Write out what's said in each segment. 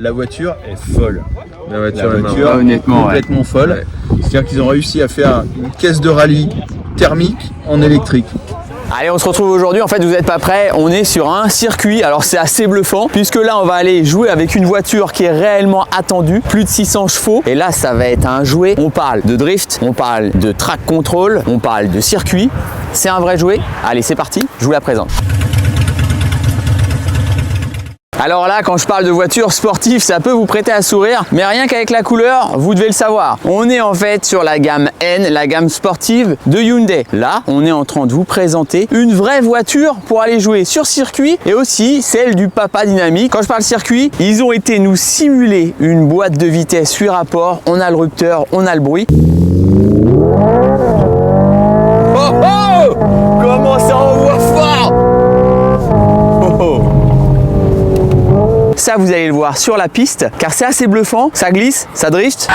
la voiture est folle. La voiture, honnêtement, complètement folle. Ouais. C'est-à-dire qu'ils ont réussi à faire une caisse de rallye thermique en électrique. Allez, on se retrouve aujourd'hui. En fait, vous n'êtes pas prêts. On est sur un circuit. Alors, c'est assez bluffant puisque là, on va aller jouer avec une voiture qui est réellement attendue. Plus de 600 chevaux. Et là, ça va être un jouet. On parle de drift, on parle de track control, on parle de circuit. C'est un vrai jouet. Allez, c'est parti. Je vous la présente. Alors là, quand je parle de voiture sportive, ça peut vous prêter à sourire, mais rien qu'avec la couleur, vous devez le savoir. On est en fait sur la gamme N, la gamme sportive de Hyundai. Là, on est en train de vous présenter une vraie voiture pour aller jouer sur circuit et aussi celle du Papa Dynamique. Quand je parle circuit, ils ont été nous simuler une boîte de vitesse 8 rapports. On a le rupteur, on a le bruit. Oh oh! Comment ça envoie fort! Oh oh! Ça, vous allez le voir sur la piste, car c'est assez bluffant, ça glisse, ça drift.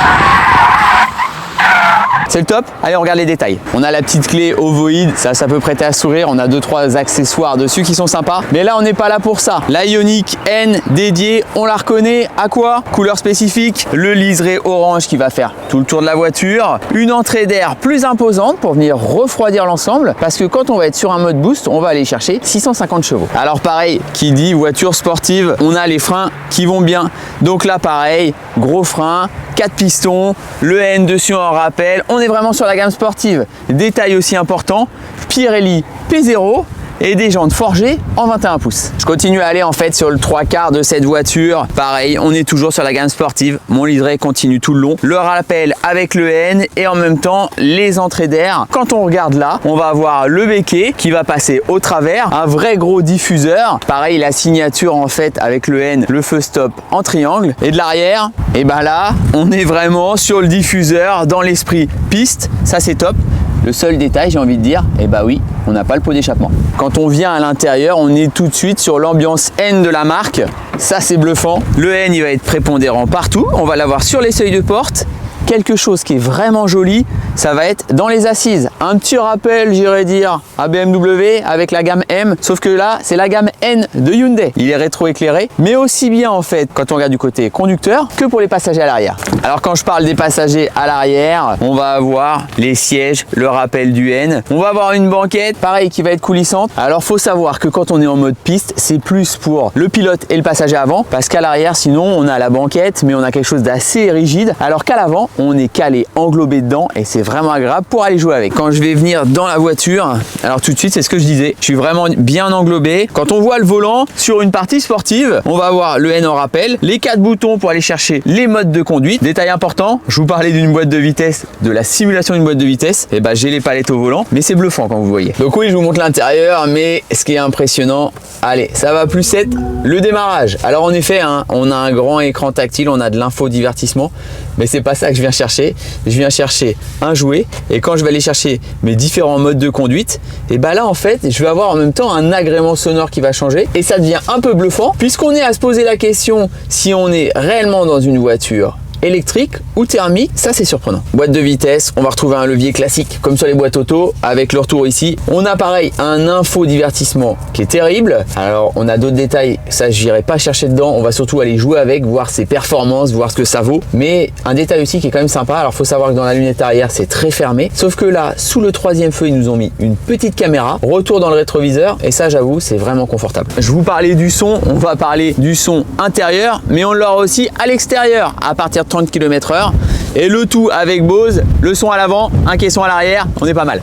C'est le top. Allez, on regarde les détails. On a la petite clé ovoïde, ça peut prêter à sourire. On a 2-3 accessoires dessus qui sont sympas. Mais là, on n'est pas là pour ça. La Ioniq N dédiée, on la reconnaît. À quoi? Couleur spécifique, le liseré orange qui va faire tout le tour de la voiture. Une entrée d'air plus imposante pour venir refroidir l'ensemble. Parce que quand on va être sur un mode boost, on va aller chercher 650 chevaux. Alors pareil, qui dit voiture sportive, on a les freins qui vont bien. Donc là, pareil, gros frein, 4 pistons, le N dessus en rappel. On est vraiment sur la gamme sportive. Détail aussi important, Pirelli P0 et des jantes forgées en 21 pouces. Je continue à aller en fait sur le 3/4 de cette voiture. Pareil, on est toujours sur la gamme sportive. Mon liseré continue tout le long. Le rappel avec le N et en même temps les entrées d'air. Quand on regarde là, on va avoir le béquet qui va passer au travers. Un vrai gros diffuseur. Pareil, la signature en fait avec le N, le feu stop en triangle. Et de l'arrière, et ben là, on est vraiment sur le diffuseur dans l'esprit piste. Ça c'est top. Le seul détail, j'ai envie de dire, eh bah oui, on n'a pas le pot d'échappement. Quand on vient à l'intérieur, on est tout de suite sur l'ambiance N de la marque. Ça, c'est bluffant. Le N, il va être prépondérant partout. On va l'avoir sur les seuils de porte. Quelque chose qui est vraiment joli, ça va être dans les assises. Un petit rappel, j'irais dire, à BMW avec la gamme M, sauf que là, c'est la gamme N de Hyundai. Il est rétro-éclairé, mais aussi bien en fait, quand on regarde du côté conducteur, que pour les passagers à l'arrière. Alors quand je parle des passagers à l'arrière, on va avoir les sièges, le rappel du N. On va avoir une banquette, pareil, qui va être coulissante. Alors faut savoir que quand on est en mode piste, c'est plus pour le pilote et le passager avant, parce qu'à l'arrière, sinon, on a la banquette, mais on a quelque chose d'assez rigide, alors qu'à l'avant, on est calé, englobé dedans et c'est vraiment agréable pour aller jouer avec. Quand je vais venir dans la voiture, alors tout de suite c'est ce que je disais, je suis vraiment bien englobé. Quand on voit le volant sur une partie sportive, on va avoir le N en rappel, les 4 boutons pour aller chercher les modes de conduite. Détail important, je vous parlais d'une boîte de vitesse, de la simulation d'une boîte de vitesse, et bah j'ai les palettes au volant, mais c'est bluffant quand vous voyez. Donc oui, je vous montre l'intérieur, mais ce qui est impressionnant, allez, ça va plus être le démarrage. Alors en effet, hein, on a un grand écran tactile, on a de l'infodivertissement, mais c'est pas ça que je viens chercher. Je viens chercher un jouet et quand je vais aller chercher mes différents modes de conduite, et bah là en fait, je vais avoir en même temps un agrément sonore qui va changer et ça devient un peu bluffant puisqu'on est à se poser la question si on est réellement dans une voiture électrique ou thermique, ça c'est surprenant. Boîte de vitesse, on va retrouver un levier classique comme sur les boîtes auto avec le retour ici. On a pareil un infodivertissement qui est terrible. Alors on a d'autres détails, ça j'irai pas chercher dedans, on va surtout aller jouer avec, voir ses performances, voir ce que ça vaut. Mais un détail aussi qui est quand même sympa, alors faut savoir que dans la lunette arrière c'est très fermé, sauf que là sous le 3e feu ils nous ont mis une petite caméra, retour dans le rétroviseur et ça j'avoue c'est vraiment confortable. Je vous parlais du son, on va parler du son intérieur, mais on l'aura aussi à l'extérieur à partir de 30 km/h et le tout avec Bose, le son à l'avant, un caisson à l'arrière, on est pas mal.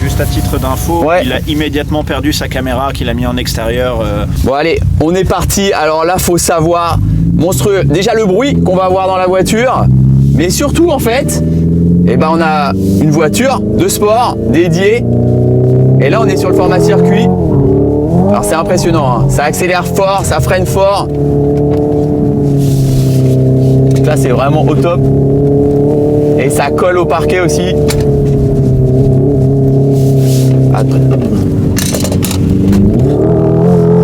Juste à titre d'info, ouais. Il a immédiatement perdu sa caméra qu'il a mis en extérieur. Bon allez, on est parti. Alors là, faut savoir, monstrueux, déjà le bruit qu'on va avoir dans la voiture, mais surtout en fait, eh ben, on a une voiture de sport dédiée et là on est sur le format circuit. Alors c'est impressionnant, hein. Ça accélère fort, ça freine fort. Là c'est vraiment au top et ça colle au parquet aussi.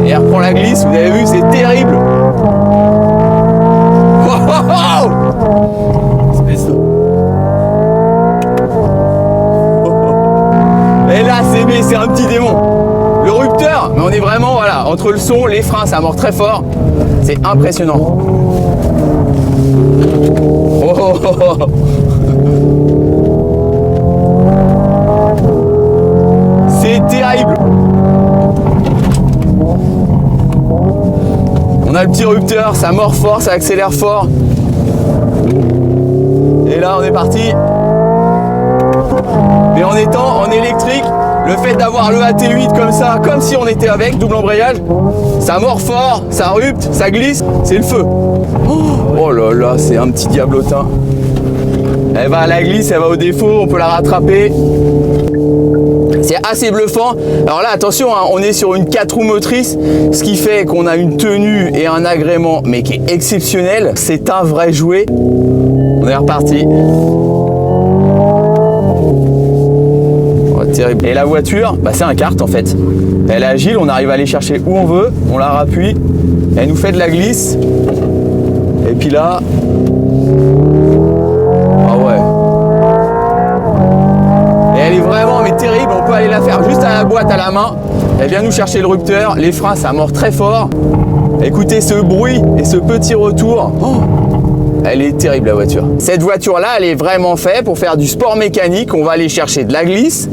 Et elle reprend la glisse, vous avez vu, c'est terrible. Et là c'est un petit démon. Le rupteur, mais on est vraiment voilà, entre le son, les freins, ça mord très fort. C'est impressionnant. C'est terrible. On a le petit rupteur, ça mord fort, ça accélère fort. Et là on est parti. Mais en étant en électrique, le fait d'avoir le AT8 comme ça, comme si on était avec, double embrayage, ça mord fort, ça rupte, ça glisse, c'est le feu. Oh là là, c'est un petit diablotin. Elle va à la glisse, elle va au défaut, on peut la rattraper. C'est assez bluffant. Alors là, attention, hein, on est sur une 4 roues motrices, ce qui fait qu'on a une tenue et un agrément, mais qui est exceptionnel. C'est un vrai jouet. On est reparti. Oh, terrible. Et la voiture, bah, c'est un kart en fait. Elle est agile, on arrive à aller chercher où on veut, on la rappuie, elle nous fait de la glisse. Et puis là, ah ouais. Et elle est vraiment mais terrible, on peut aller la faire juste à la boîte à la main. Elle vient nous chercher le rupteur, les freins ça mord très fort. Écoutez ce bruit et ce petit retour. Oh, elle est terrible la voiture. Cette voiture là, elle est vraiment faite pour faire du sport mécanique. On va aller chercher de la glisse.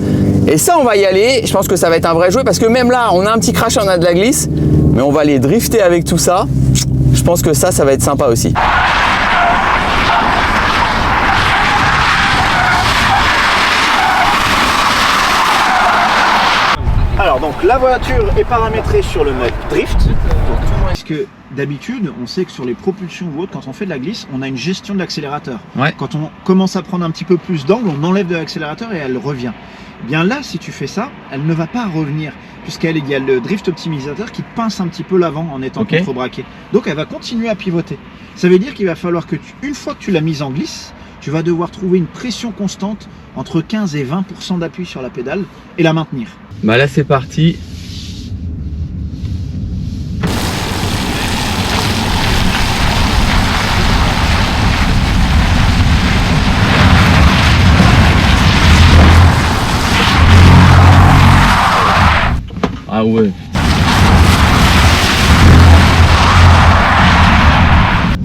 Et ça, on va y aller. Je pense que ça va être un vrai jouet parce que même là, on a un petit crash, on a de la glisse. Mais on va aller drifter avec tout ça. Je pense que ça va être sympa aussi. Alors donc la voiture est paramétrée sur le mode drift. Parce que d'habitude, on sait que sur les propulsions ou autres, quand on fait de la glisse, on a une gestion de l'accélérateur. Ouais. Quand on commence à prendre un petit peu plus d'angle, on enlève de l'accélérateur et elle revient. Bien là, si tu fais ça, elle ne va pas revenir, puisqu'il y a le drift optimisateur qui pince un petit peu l'avant en étant contrebraqué. Donc elle va continuer à pivoter. Ça veut dire qu'il va falloir que, une fois que tu l'as mise en glisse, tu vas devoir trouver une pression constante entre 15 et 20% d'appui sur la pédale et la maintenir. Bah là c'est parti. Ah ouais.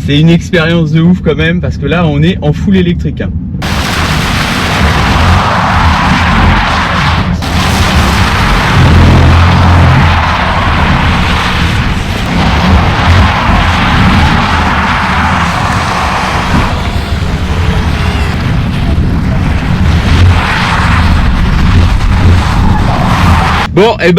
C'est une expérience de ouf quand même parce que là on est en full électrique. Hein. Bon, et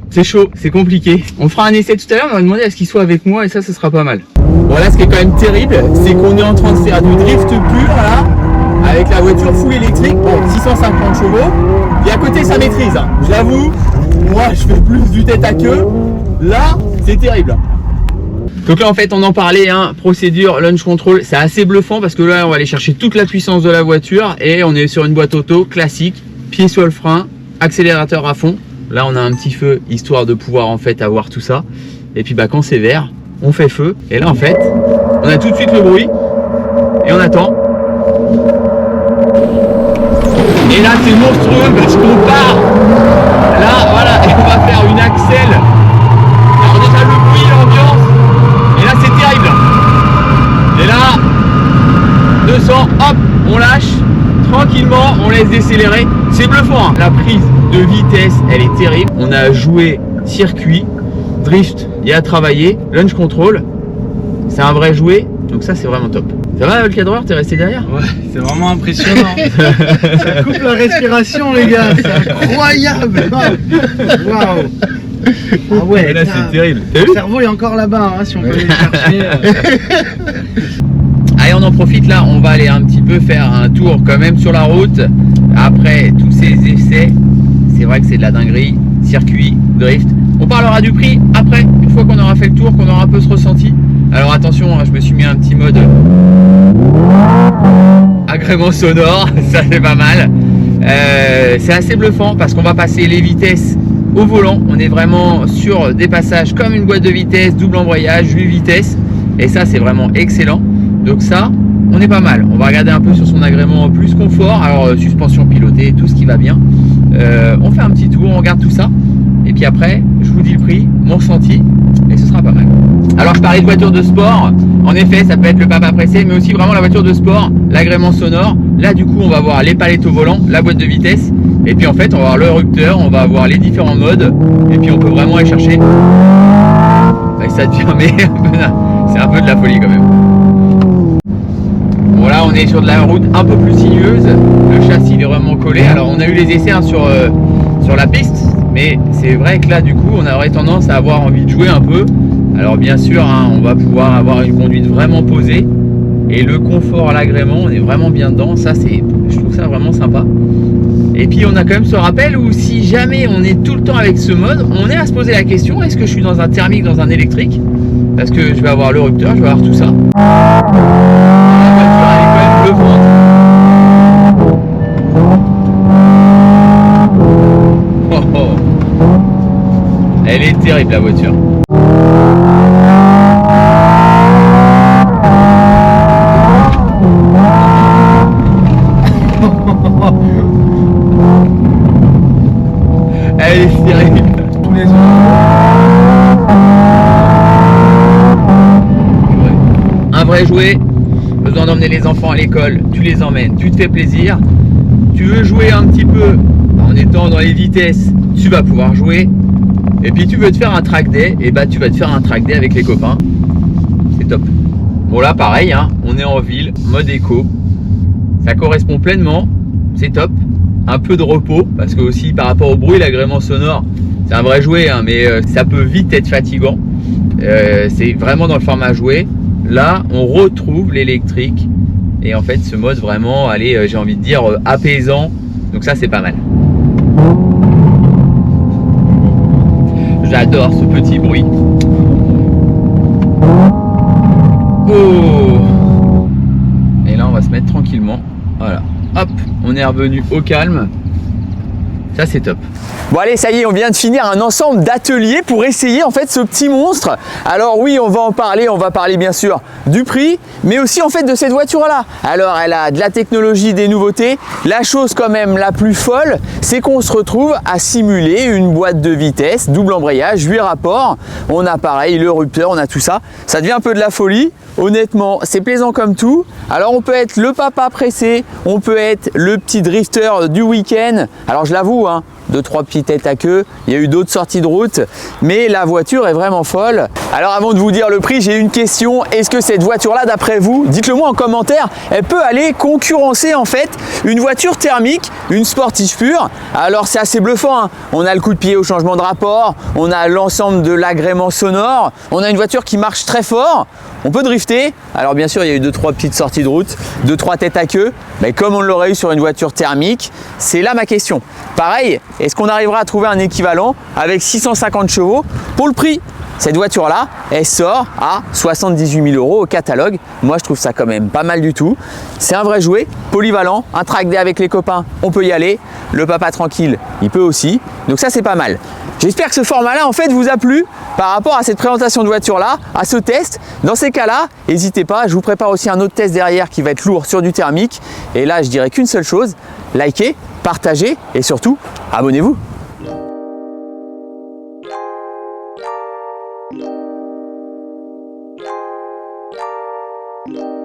c'est chaud, c'est compliqué. On fera un essai tout à l'heure, on va demander à ce qu'il soit avec moi et ça, ce sera pas mal. Bon, là, ce qui est quand même terrible, c'est qu'on est en train de faire du drift pur, là, avec la voiture full électrique, bon, 650 chevaux. Et à côté, ça maîtrise, hein. Je l'avoue, moi, je fais plus du tête à queue. Là, c'est terrible. Donc là, en fait, on en parlait, hein, procédure launch control, c'est assez bluffant parce que là, on va aller chercher toute la puissance de la voiture et on est sur une boîte auto classique, pied sur le frein, accélérateur à fond. Là on a un petit feu histoire de pouvoir en fait avoir tout ça. Et puis bah quand c'est vert, on fait feu. Et là en fait, on a tout de suite le bruit et on attend. Et là c'est monstrueux parce qu'on part. Là voilà, et on va faire une accèle. Alors déjà le bruit, l'ambiance. Et là c'est terrible. Et là 200, hop, on lâche. Tranquillement, on laisse décélérer. C'est bluffant, hein. La prise de vitesse, elle est terrible. On a joué circuit, drift, il y a à travailler, launch control. C'est un vrai jouet, donc ça c'est vraiment top. Ça va le cadreur, t'es resté derrière? Ouais, c'est vraiment impressionnant. Ça coupe la respiration les gars, c'est incroyable. Waouh. Ah ouais, et là c'est terrible. Le cerveau est encore là-bas, hein, si on peut le chercher. Allez, on en profite là, on va aller un petit peu faire un tour quand même sur la route. Après tous ces essais, c'est vrai que c'est de la dinguerie, circuit, drift. On parlera du prix après, une fois qu'on aura fait le tour, qu'on aura un peu ce ressenti. Alors attention, hein, je me suis mis un petit mode agrément sonore, ça fait pas mal. C'est assez bluffant parce qu'on va passer les vitesses au volant. On est vraiment sur des passages comme une boîte de vitesse, double embrayage, 8 vitesses. Et ça c'est vraiment excellent. Donc ça, on est pas mal. On va regarder un peu sur son agrément plus confort. Alors suspension pilotée, tout ce qui va bien. On fait un petit tour, on regarde tout ça. Et puis après, je vous dis le prix, mon ressenti. Et ce sera pas mal. Alors je parlais de voiture de sport, en effet ça peut être le papa pressé, mais aussi vraiment la voiture de sport, l'agrément sonore. Là du coup on va voir les palettes au volant, la boîte de vitesse, et puis en fait on va voir le rupteur, on va avoir les différents modes, et puis on peut vraiment aller chercher. Ça devient mais c'est un peu de la folie quand même. Bon là on est sur de la route un peu plus sinueuse, le châssis est vraiment collé. Alors on a eu les essais hein, sur la piste, mais c'est vrai que là du coup on aurait tendance à avoir envie de jouer un peu. Alors bien sûr hein, on va pouvoir avoir une conduite vraiment posée et le confort à l'agrément on est vraiment bien dedans, ça c'est, je trouve ça vraiment sympa. Et puis on a quand même ce rappel où si jamais on est tout le temps avec ce mode, on est à se poser la question, est-ce que je suis dans un thermique, dans un électrique? Parce que je vais avoir le rupteur, je vais avoir tout ça. La voiture elle est quand même bluffante. Oh, oh. Elle est terrible la voiture. Elle est terrible. Tous les un vrai jouet, besoin d'emmener les enfants à l'école, tu les emmènes, tu te fais plaisir. Tu veux jouer un petit peu en étant dans les vitesses, tu vas pouvoir jouer. Et puis tu veux te faire un track day, et bah tu vas te faire un track day avec les copains. C'est top. Bon là pareil, hein, on est en ville, mode éco. Ça correspond pleinement, c'est top. Un peu de repos, parce que aussi par rapport au bruit, l'agrément sonore, c'est un vrai jouet, hein, mais ça peut vite être fatigant. C'est vraiment dans le format jouet. Là, on retrouve l'électrique. Et en fait, ce mode vraiment, allez, j'ai envie de dire, apaisant. Donc ça, c'est pas mal. J'adore ce petit bruit. Oh! Et là, on va se mettre tranquillement. Voilà. Hop, on est revenu au calme. Ça c'est top. Bon allez, ça y est, on vient de finir un ensemble d'ateliers pour essayer en fait ce petit monstre. Alors oui, on va parler bien sûr du prix, mais aussi en fait de cette voiture-là. Alors elle a de la technologie, des nouveautés. La chose quand même la plus folle, c'est qu'on se retrouve à simuler une boîte de vitesse, double embrayage, 8 rapports. On a pareil le rupteur, on a tout ça. Ça devient un peu de la folie. Honnêtement, c'est plaisant comme tout. Alors on peut être le papa pressé, on peut être le petit drifter du week-end. Alors je l'avoue, hein, 2-3 petites têtes à queue, il y a eu d'autres sorties de route, mais la voiture est vraiment folle. Alors avant de vous dire le prix, j'ai une question. Est-ce que cette voiture-là, d'après vous, dites-le moi en commentaire, elle peut aller concurrencer en fait une voiture thermique, une sportive pure? Alors c'est assez bluffant, hein. On a le coup de pied au changement de rapport, on a l'ensemble de l'agrément sonore, on a une voiture qui marche très fort, on peut drifter. Alors bien sûr, il y a eu 2-3 petites sorties de route, 2-3 têtes à queue, mais comme on l'aurait eu sur une voiture thermique, c'est là ma question. Pareil, est-ce qu'on arrivera à trouver un équivalent avec 650 chevaux pour le prix? Cette voiture-là, elle sort à 78 000 € au catalogue. Moi, je trouve ça quand même pas mal du tout. C'est un vrai jouet, polyvalent, un track day avec les copains, on peut y aller. Le papa tranquille, il peut aussi. Donc ça, c'est pas mal. J'espère que ce format-là, en fait, vous a plu par rapport à cette présentation de voiture-là, à ce test. Dans ces cas-là, n'hésitez pas, je vous prépare aussi un autre test derrière qui va être lourd sur du thermique. Et là, je dirais qu'une seule chose, likez, partagez et surtout, abonnez-vous. Yeah.